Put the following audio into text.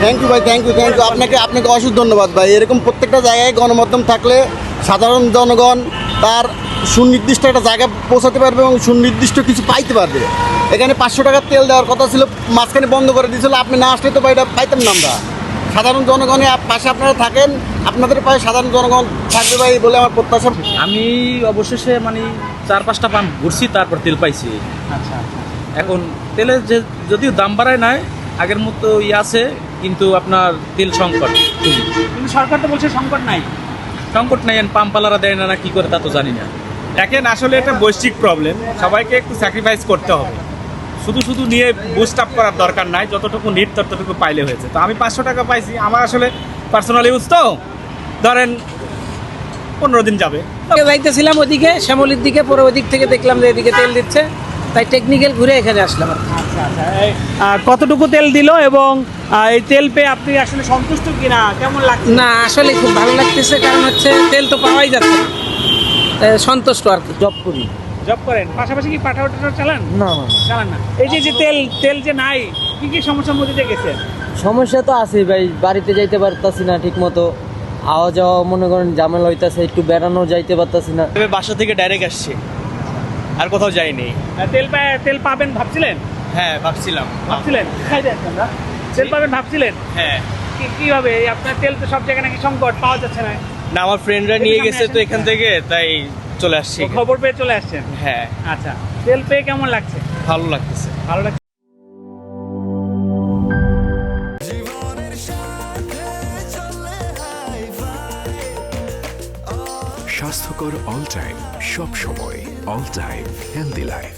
Thank you ভাই, thank you আপনাকে অশেষ ধন্যবাদ ভাই। এরকম প্রত্যেকটা জায়গায় গণমাধ্যম থাকলে সাধারণ জনগণ তার সুনির্দিষ্ট একটা জায়গায় পৌঁছাতে পারবে এবং সুনির্দিষ্ট কিছু পাইতে পারবে। এখানে 500 টাকার তেল দেওয়ার কথা ছিল, মাঝখানে বন্ধ করে দিয়েছিল। আপনি না আসলে তো ভাই এটা পাইতাম না আমরা। সাধারণ জনগণের পাশে আপনারা থাকেন, আপনাদের পাশে সাধারণ জনগণ থাকবে ভাই বলে আমার প্রত্যাশা। আমি অবশেষে মানে 4-5টা পাম্প ঘুরছি, তারপর তেল পাইছি। আচ্ছা, এখন তেলের যে যদিও দাম বাড়ায় নাই, আগের মতো আছে, কিন্তু আপনার তেল সংকট খুবই। কিন্তু সরকার তো বলছে সংকট নাই। সংকট নাই, পাম্পালারা দেয় না কি করে তা তো জানি না। দেখেন, আসলে এটা বৈশ্বিক প্রবলেম, সবাইকে একটু স্যাক্রিফাইস করতে হবে। শুধু শুধু নিয়ে বুস্ট আপ করার দরকার নাই, যতটুকু নিট ততটুকু পাইলে হয়েছে। তো আমি 500 টাকা পাইছি, আমার আসলে পার্সোনাল ইউজ তো ধরেন 15 দিন যাবে। যাইতেছিলাম ওদিকে শ্যামলির দিকে, পরে ওদিক থেকে দেখলাম যে এদিকে তেল দিচ্ছে, তাই টেকনিক্যাল ঘুরে এখানে আসলাম। আচ্ছা আচ্ছা, কতটুকু তেল দিল এবং এই তেল পেয়ে আপনি আসলে সন্তুষ্ট কিনা, কেমন লাগছে? না আসলে খুব ভালো লাগতেছে, কারণ হচ্ছে তেল তো পাওয়াই যাচ্ছে না। সন্তুষ্ট আর কি। জব করি। জব করেন, পাশাপাশি কি পাঠাও টাঠাও চালান? না চালান না। এই যে তেল যে নাই, কি কি সমস্যার মধ্যে দিয়ে গেছেন? সমস্যা তো আছে ভাই, বাড়িতে যাইতে পারতাছি না ঠিক মতো, আওয়া যাওয়া মনে করেন ঝামেলা হইতাছে, একটু বেড়ানো যাইতে পারতাছি না। বাসা থেকে ডাইরেক্ট আসছি, আর কোথাও যাইনি। তেল পাবেন ভাবছিলেন? হ্যাঁ, ভাবছিলাম। খাই দেন আমরা। তেল পাবেন ভাবছিলেন? হ্যাঁ, কিভাবে? এই আপনার তেল তো সব জায়গায় নাকি সংকট, পাওয়া যাচ্ছে না। না আমার ফ্রেন্ডরা নিয়ে গেছে তো এখান থেকে, তাই চলে আসছি। খবর পেয়ে চলে আসছেন? হ্যাঁ, আচ্ছা, তেল পেয়ে কেমন লাগছে? ভালো লাগতেছে। ভালো লাগছে। স্বাস্থ্যকর অল টাইম, সব সময় অল টাইম হেলদি লাইফ।